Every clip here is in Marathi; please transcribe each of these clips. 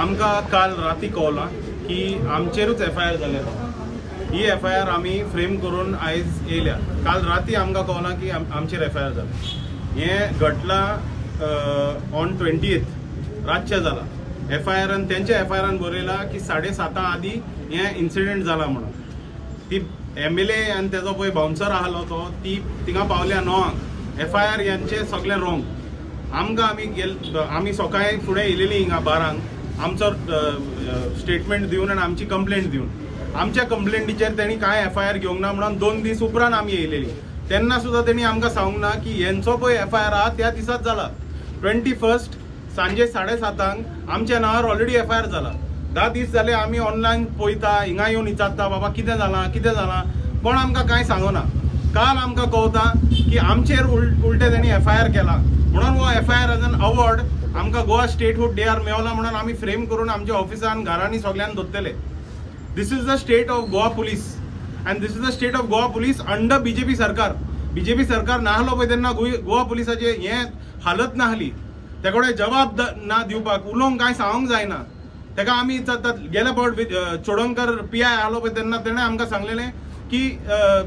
आमकां काल राती कळला की आमचेरूच FIR जाल्या. ही FIR आमी फ्रेम करून आयज येयल्या. काल राती आमकां कळला की आमचेर FIR जाल्या. हें घडलां ऑन 20th रातचें जालां. FIRन तेंच्या FIRन बरयलां की 7:30 आदीं हें इन्सिडेंट जाला म्हणून. ती MLA आनी तेजो पळय बाउन्सर आसलो तो ती थिंगा पावल्या 9 FIR यांचे सगळें रॉंग. आमकां आमी सकाळीं फुडें येयलेलीं हिंगा 12 आमचो स्टेटमेंट दिवन आनी आमची कंप्लेंट दिवन. आमच्या कंप्लेंटीचेर तेणी कांय FIR घेवंक ना म्हणून 2 दीस उपरांत आमी येयलेलीं. तेन्ना सुद्दां तेणी आमकां सांगूंक ना की हेंचो पळय FIR आहा त्या दिसाच जाला. 21st सांजे 7:30 आमच्या नांवार ऑलरेडी FIR जाला. 10 दीस जाले आमी ऑनलायन पळयता, हिंगा येवन विचारता बाबा कितें जालां, कोण आमकां कांय सांगना. काल आमकां कळटा की आमचेर उलटे तेणी FIR केला म्हणून हो FIR एज एन अवॉर्ड आमकां गोवा स्टेटहूड डे मेळला म्हणून आमी फ्रेम करून आमच्या ऑफिसान घरांनी सगळ्यांनी दवरलेले. This is the state of Goa police and this is the state of Goa police under BJP सरकार. BJP सरकार नाहलो पळय तेन्ना गोवा पुलिसाचे हें हालत नाहली. तेका जबाब ना दिवपाक उलोवंक कांय सांगूंक जायना. तेका आमी गेल्या फावट चोडणकर PI आलो पळय तेन्ना तेणें आमकां सांगलेलें की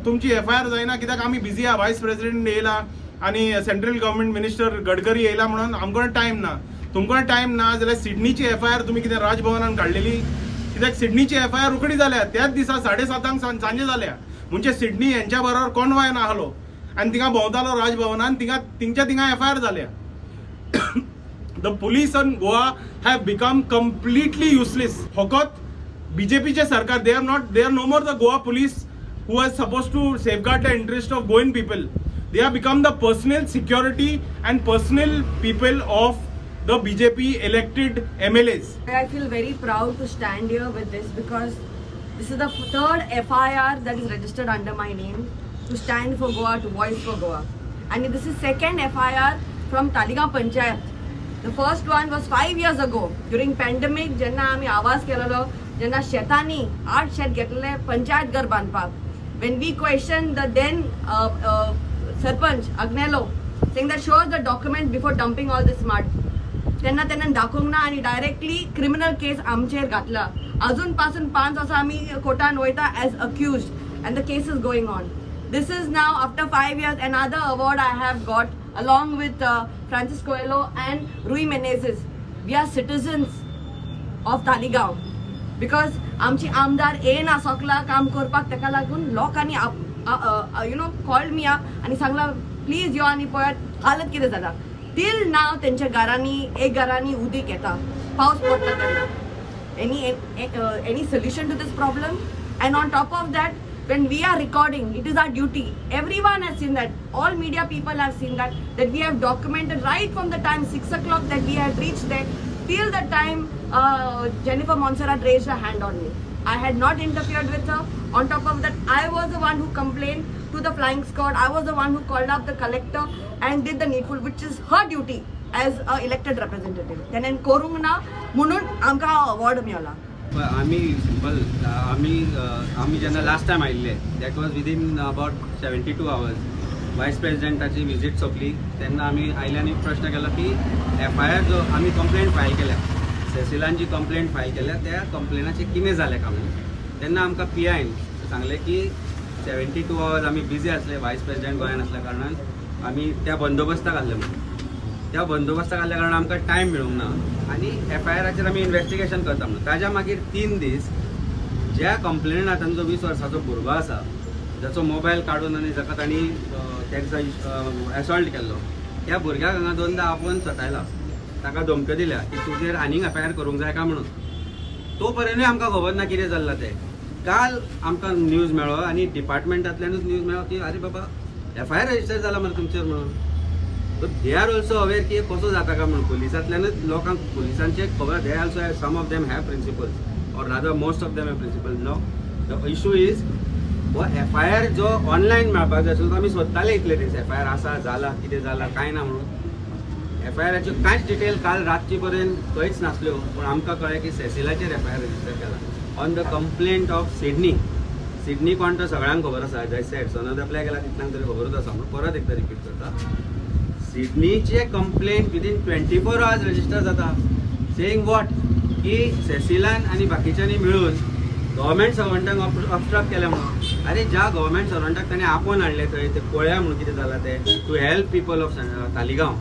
तुमची FIR जायना कित्याक आमी बिजी आहा. वायस प्रेसिडेंट येयला आनी सेंट्रल गव्हर्मेंट मिनिस्टर गडकरी येयला म्हणून आमकां टायम ना. तुमकां टायम ना जाल्यार सिडनीची FIR तुमी कितें राजभवनान काडलेली कित्याक सिडनीची FIR उकडी जाल्या त्याच दिसा 7:30 सांजे जाल्या. म्हणजे सिडनी हेंच्या बरोबर कॉन्वॉयन आसलो आनी थिंगा भोंवतालो राजभवनान थिंगा FIR जाल्या. The police in Goa have become completely useless. Faqat BJP सरकार they are no more the Goa police who are supposed to safeguard the interest of Goan people. They have become the personal security and personal people of the BJP elected MLAs. I feel very proud to stand here with this because this is the third FIR that is registered under my name to stand for Goa, to voice for Goa. And this is second FIR from Taligaon Panchayat. The first one was 5 years ago during pandemic जेन्ना आमी आवाज केलेलो जेन्ना शेतांनी 8 शेत घेतलेले पंचायत घर बांदपाक. When we questioned the then sarpanch Agnello saying that show us the document before dumping all this mud. तेन्ना दाखोवंक ना आनी डायरेक्टली क्रिमिनल केस आमचेर घातला. अजून पासून 5 वर्सां आमी कोर्टान वयता age accused and the case is going on. This is now after 5 years another award I have got along with Francis Coelho and Rui Menezes. We are citizens of Taligaon because आमची आमदार येना सकला काम करपाक तेका लागून लोकांनी कॉल्ड मी आनी सांगला प्लीज यो आनी पळयात हालत कितें जाता. टील नाव तेंच्या घरांनी उदीक येता पावस पडटा तेन्ना. Any solution to this problem? And on top of that, when we are recording, it is our duty. Everyone has seen that. All media people have seen that we have documented right from the time 6 o'clock that we had reached there till the time Jennifer Montserrat raised her hand on me. I had not interfered with her. On top of that, I was the one who complained to the flying squad. I was the one who called up the collector and did the needful, which is her duty as a elected representative. Then करूंक ना म्हणून आमकां अवॉर्ड मेळला. आम्ही सिंपल आम्ही जेन्ना लास्ट टायम आयिल्ले that was within about 72 hours वायस प्रेसिडेंटाची विजीट सोंपली तेन्ना आमी आयल्यान एक प्रश्न केला की FIR जो आमी कंप्लेंट फायल केल्या सेसिलान जी कंप्लेंट फायल केल्या त्या कंप्लेनाचे कितें जालें काय म्हणून तेन्ना आमकां PIन सांगलें की 72 hours आमी बिजी आसले वायस प्रेसिडेंट गोंयान आसल्या कारणान आमी त्या बंदोबस्ताक आसले म्हणून. त्या बंदोबस्ताक आसल्या कारणान आमकां टायम मेळूंक ना आनी FIRचेर आमी इन्वेस्टिगेशन करता म्हणून. ताज्या मागीर 3 दीस ज्या कंप्लेनांत तांचो 20 वर्साचो भुरगो आसा जाचो मोबायल काडून आनी जाका तांणी ताका एसॉल्ट केल्लो त्या भुरग्याक हांगा 2दा आपोवन सतायला. ताका धमक्यो दिल्या की तुजेर आनीक FIR करूंक जाय काय म्हणून. तो पर्यंतूय आमकां खबर ना कितें जाल्लां तें. काल आमकां न्यूज मेळ्ळो आनी डिपार्टमेंटांतल्यानूच न्यूज मेळ्ळो की आरे बाबा FIR रजिस्टर जाला मरे तुमचेर म्हणून. So they are also aware की कसो जाता का म्हणून पुलिसांतल्यानूच लोकांक पुलिसांचे खबर they also have some of them have principles or rather most of them have principles. No, the issue is वो FIR जो ऑनलायन मेळपाक जाय आसलो तो आमी सोदताले इतले दीस FIR आसा जाला कितें जाला कांय ना म्हणून. FIRच्यो कांयच डिटेल काल रातची पर्यंत खंयच नासल्यो पूण आमकां कळ्ळें की सेसिलाचेर FIR रजिस्टर केला on the complaint of Sydney कोण तो सगळ्यांक खबर आसा. जय सेड सोनद आपल्या गेला तितल्यांक तरी खबरूच आसा म्हणून परत एकदा रिपीट करता. सिडनीचे कंप्लेंट विदीन 24 hours रजिस्टर जाता सेईंग वॉट की सेसिलान आणि बाकीच्यांनी मिळून गव्हर्मेंट सर्वंटांक ऑब्स्ट्रक्ट केल्या म्हणून. अरे ज्या गव्हर्मेंट सर्वंटाक ताणें आपोवन हाडले थंय ते पळया म्हणून कितें जालां ते to help people of Taleigao.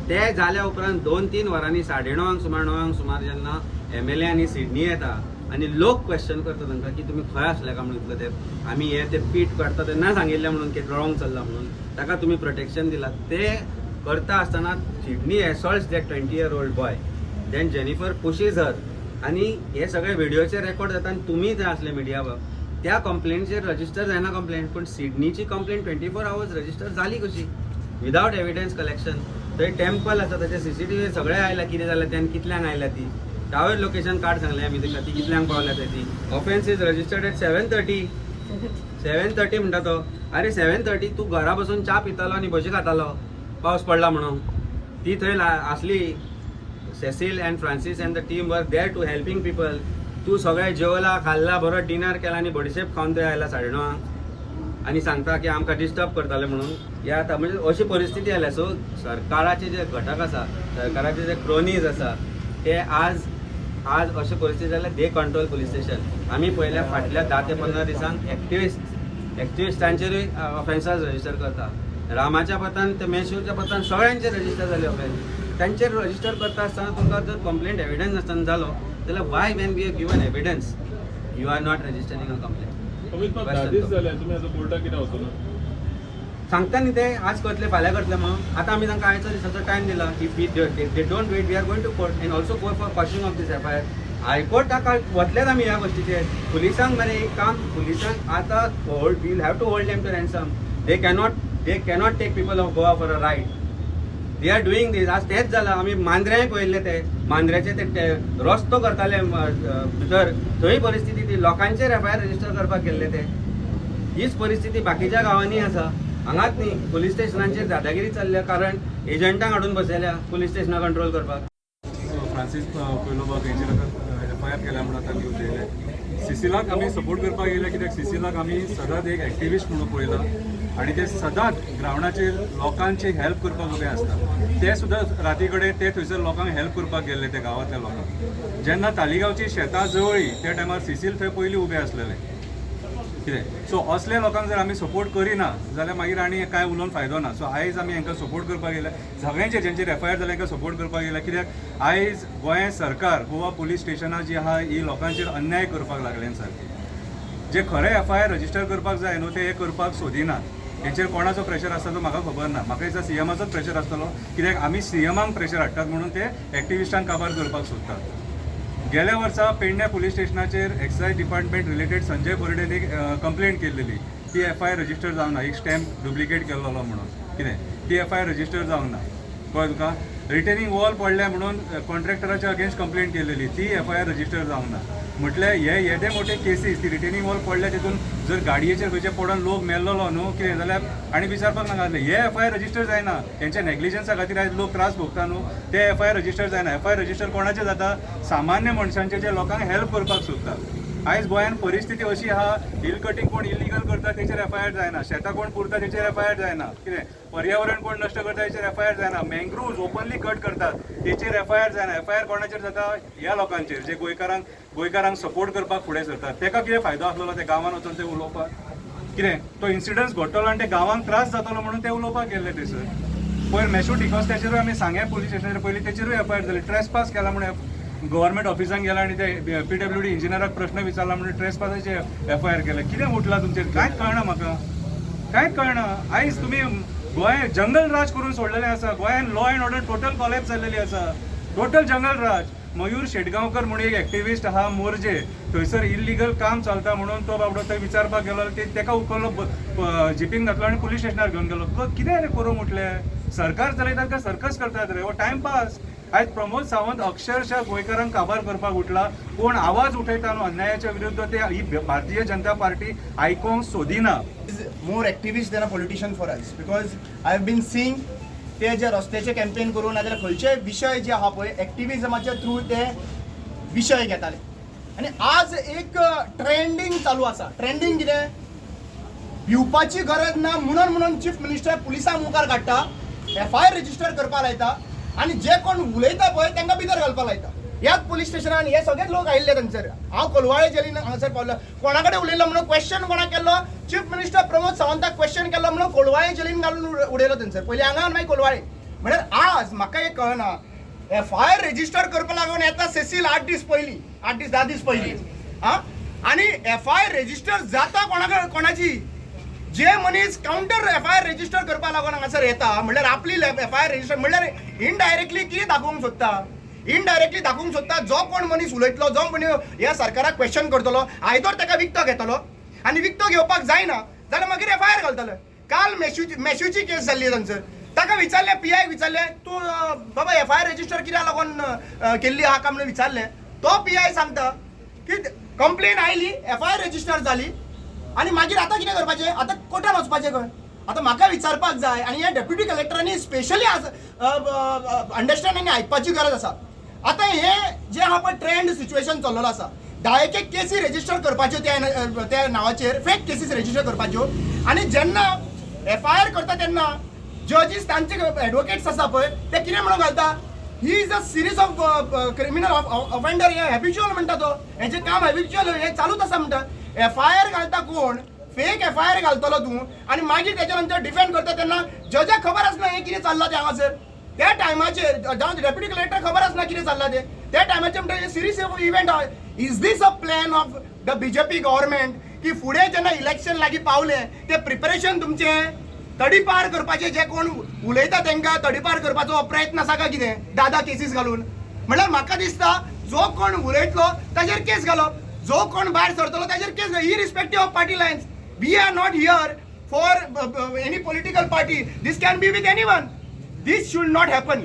ते जाल्या उपरांत 2-3 वरांनी 9:30 सुमार जेन्ना MLA आनी सिडनी येता आनी लोक क्वेश्चन करता तांकां की तुमी खंय आसले काय म्हणून इतलो ते आमी हे ते पीट काडटा तेन्ना सांगिल्लें म्हणून की रॉंग चल्लां म्हणून ताका तुमी प्रोटेक्शन दिलां. ते करता आसतना Sydney assaults that 20-year-old boy. Then Jennifer pushes her. आनी हे सगळे व्हिडिओचे रेकॉर्ड जाता आनी तुमी थंय आसले मिडिया त्या कंप्लेंटचेर रजिस्टर जायना कंप्लेंट. पूण सिडनीची कंप्लेंट 24 hours रजिस्टर जाली कशी विदाउट एविडन्स कलेक्शन. थंय टेम्पल आसा ताचे CCTV सगळे आयला कितें जालें तेन्ना कितल्यांक आयल्या ती टावर लोकेशन कार्ड सांगलें आमी ताका ती कितल्यांक पावल्या थंय ती. ऑफेन्स इज रजिस्टर्ड एट 7:30 म्हणटा तो. अरे 7:30 तूं घरा बसून च्या पितालो आनी भजी खातालो पावस पडला म्हणून. ती थंय आसली. Cecil and Francis and the team were there to helping people. तूं सगळें जेवला खाल्ला बरो डिनर केला आनी बडीशेप खावन थंय आयला 9:30 आनी सांगता की आमकां डिस्टर्ब करताले म्हणून. हे आतां म्हणजे अशी परिस्थिती आयल्या. सो सरकाराचे जे घटक आसा सरकाराचे जे क्रोनीज आसा ते आज अशी परिस्थिती जाल्यार दे कंट्रोल पुलीस स्टेशन. आमी पयल्या फाटल्या 10 ते 15 दिसांक एक्टिविस्टांचेरूय ऑफेन्सास रजिस्टर करता. रामाच्या पतान ते मेशूरच्या पतान सगळ्यांचे रजिस्टर जाले ऑफेन्स. तांचेर रजिस्टर करता आसतना तुमकां जर कंप्लेंट एविडन्स नासतना जालो जाल्यार why when we have given evidence you are not registering a complaint. सांगता न्ही ते आज करतले फाल्यां करतले म्हणून. आतां आमी तांकां आयचो दिसाचो टायम दिला. If we they don't wait we are going to court and also go for quashing of this FIR. हायकोर्टाक वतलेच आमी ह्या गोष्टीचेर. पुलिसांक मरे एक काम पुलिसांक आतां will have to hold them to ransom. They cannot take people of Goa for a ride. They are doing this. आज तेच जालां. आमी मांद्र्याय पळयल्ले ते मांद्र्याचे ते रस्तो करताले भितर थंय परिस्थिती ती लोकांचेर FIR रजिस्टर करपाक गेल्ले ते. हीच परिस्थिती बाकीच्या गांवांनी आसा. हांगाच न्ही पुलीस स्टेशनांचेर दादागिरी चल्ल्या कारण एजंटांक हाडून बसयल्या पुलीस स्टेशनां कंट्रोल करपाक. फ्रांसीस कोयलोबाग हेंचेर FIR केल्या म्हणून आतां न्यूज येयले. सिसिलाक आमी सपोर्ट करपाक येयले कित्याक सिसिलाक आमी सदांच एक एक्टिविस्ट म्हणून पळयला आनी ते सदांच ग्रावंडाचेर लोकांची हेल्प करपाक उबे आसता. ते सुद्दां राती कडेन ते थंयसर लोकांक हेल्प करपाक गेल्ले ते गांवांतल्या लोकांक. जेन्ना तालिगांवची शेतां जळ्ळीं त्या टायमार सिसील थंय पयलीं उबे आसलेले कितें. सो असल्या लोकांक जर आमी सपोर्ट करिना जाल्यार मागीर आनी कांय उलोवन फायदो ना. सो आयज आमी हांकां सपोर्ट करपाक येयला. सगळ्यांचे जेंचेर FIR जाले तांकां सपोर्ट करपाक येयला. कित्याक आयज गोंय सरकार गोवा पुलीस स्टेशनां जी आहा ही लोकांचेर अन्याय करपाक लागले सारके. जे खरे FIR रजिस्टर करपाक जाय न्हू ते करपाक सोदिनात. हेचेर कोणाचो प्रेशर आसता तो म्हाका खबर ना. म्हाका दिसता CMचोच प्रेशर आसतलो कित्याक आमी CMाक प्रेशर हाडटात म्हणून ते एक्टिविस्टांक काबार करपाक सोदतात. गेल्या वर्सा पेडण्या पुलीस स्टेशनाचेर एक्सायज डिपार्टमेंट रिलेटेड संजय बोर्डेन एक कंप्लेंट केल्लेली. ती FIR रजिस्टर जावंक ना. एक स्टॅम्प डुप्लिकेट केल्लो म्हणून कितें ती FIR रजिस्टर जावंक ना. कळ्ळें तुका. रिटेनिंग वॉल पडले म्हणून कॉन्ट्रॅक्टराच्या अगेन्स्ट कंप्लेंट केलेली ती FIR रजिस्टर जावंक ना. म्हटल्यार हे येदे मोठे केसीस ती रिटेनिंग वॉल पडले तितून जर गाडयेचेर खंयचे पडून लोक मेल्लो न्हू कितें जाल्यार आनी विचारपाक नाका आसलें. हे FIR रजिस्टर जायना. हेंच्या नेग्लिजन्सा खातीर आयज लोक त्रास भोगता न्हू ते FIR रजिस्टर जायना. FIR रजिस्टर कोणाचें जाता सामान्य मनशांचे जे लोकांक हेल्प करपाक सोदता. आयज गोंयांत परिस्थिती अशी आहा हिल कटींग कोण इलिगल करता तेचेर FIR जायना. शेतां कोण पुरता तेचेर FIR जायना. कितें पर्यावरण कोण नश्ट करता तेचेर FIR जायना. मँग्रुव्ज ओपनली कट करतात तेचेर FIR जायना. FIR कोणाचेर जाता ह्या लोकांचेर जे गोंयकारांक सपोर्ट करपाक फुडें सरतात. तेका कितें फायदो आसलो त्या गांवांत वचून ते उलोवपाक. कितें तो इन्सिडन्स घडटलो आनी ते गांवांक त्रास जातलो म्हणून ते उलोवपाक गेल्ले थंयसर. पयर मेशू डिकॉस्ट्याचेरूय आमी सांगे पुलीस स्टेशनाचेर पयलीं तेचेरूय FIR जाली. ट्रेसपास केला म्हणून गव्हर्मेंट ऑफिसांक गेला आनी ते PWD इंजिनियराक प्रश्न विचारला म्हणून ट्रेसपासाचे FIR केले. कितें उठला तुमचेर कांयच कळना म्हाका. कांयच कळना. आयज तुमी गोंय जंगल राज करून सोडलेलें आसा. गोंयांत law and order total collapse जाल्लेली आसा. टोटल जंगल राज. मयूर शेटगांवकर म्हणून एक एक्टिविस्ट आहा मोर्जे थंयसर इल्लिगल काम चलता म्हणून तो बाबडो थंय विचारपाक गेलो. तेका उखल्लो जिपीन घातलो आनी पुलीस स्टेशनार घेवन गेलो. कितें रे करूं म्हटलें. सरकार चलयतात काय सर्कस करतात रे. हो टायमपास. आयज प्रमोद सावंत अक्षरशः गोंयकारांक काबार करपाक उठला. कोण आवाज उठयता न्हू अन्यायाच्या विरुद्ध ते ही भारतीय जनता पार्टी आयकोंक सोदिना. More activist than a politician for us because I have been seeing ते जे रस्त्याचे कॅम्पेन करून नाजाल्यार खंयचे विशय जे आहा पळय एक्टिविजमाच्या थ्रू ते विशय घेताले. आनी आज एक ट्रेंडींग चालू आसा. ट्रेंडींग कितें भिवपाची गरज ना म्हणून चीफ मिनिस्टर पुलिसां मुखार काडटा FIR रजिस्टर करपाक लायता आनी जे कोण उलयता पळय तांकां भितर घालपाक लायता. ह्याच पोलीस स्टेशनान हे सगळे लोक आयिल्ले थंयसर. हांव कोलवाळे जेलीन हांगासर पावलो. कोणा कडेन उलयलो म्हणून क्वेश्चन कोणा केलो, चीफ मिनिस्टर प्रमोद सावंताक क्वेश्चन केलो म्हणून कोलवाळे जेलीन घालून उडयलो थंयसर. पयलीं हांगा मागीर कोलवाळे. म्हणल्यार आज म्हाका एक कळना, FIR रजिस्टर करपा लागून येता सेसील 8 दीस पयलीं, 8 दीस 10 दीस पयलीं, आनी FIR रजिस्टर जाता कोणाची, जे मनीस काउंटर FIR रजिस्टर करपा लागून हांगासर येता, म्हणल्यार आपली FIR रजिस्टर म्हणल्यार इनडायरेक्टली कितें दाखोवंक सोदता, इनडायरेक्टली दाखोवंक सोदता जो कोण मनीस उलयतलो, जो मनीस ह्या सरकाराक क्वेश्चन करतलो, आयदर ताका विकतो घेतलो आनी विकतो घेवपाक जायना जाल्यार मागीर FIR घालतलो. काल मेशूची केस जाल्ली थंयसर. ताका विचारले, PI विचारले, तूं बाबा FIR रजिस्टर कित्याक लागून केल्ली आहा काय म्हणून विचारले. तो PI सांगता की कंप्लेन आयली, FIR रजिस्टर जाली आनी मागीर आतां कितें करपाचें, आतां कोर्टान वचपाचें खंय. आतां म्हाका विचारपाक जाय आनी हे डेप्युटी कलेक्टरांनी स्पेशली अंडरस्टँड आनी आयकपाची गरज आसा. आतां हे जे आहा पळय ट्रेंड सिच्युएशन चल्लेलो आसा, 10 केसी रजिस्टर करपाच्यो त्या नांवाचेर, फेक केसीस रजिस्टर करपाच्यो, आनी जेन्ना FIR करता तेन्ना जजीस तांचे एडवोकेट्स आसा पळय ते कितें म्हणून घालता, he is a series of criminal offender. हे हॅबिच्युअल म्हणटा तो, हेजें काम हॅबिच्युअल, हे चालूच आसा म्हणटा. FIR घालता कोण, फेक FIR घालतलो तूं आनी मागीर तेच्या नंतर डिफेंड करता तेन्ना जजाक खबर आसना हें कितें चल्लां तें हांगासर. त्या टायमाचेर जावं डेप्युटी कलेक्टर खबर आसना कितें चल्लां तें. त्या टायमाचेर म्हणटा हे series of event. Is this a plan of the BJP government की फुडें जेन्ना इलेक्शन लागीं पावलें तें प्रिपरेशन तुमचें तडीपार करपाचें, जे कोण उलयता तांकां तडीपार करपाचो प्रयत्न आसा काय कितें 10 केसीस घालून. म्हणल्यार म्हाका दिसता जो कोण उलयतलो ताजेर केस घालप, जो कोण भायर सरतलो ताजेर case, irrespective of party lines. We are not here for any political party. This can be with anyone. This should not happen.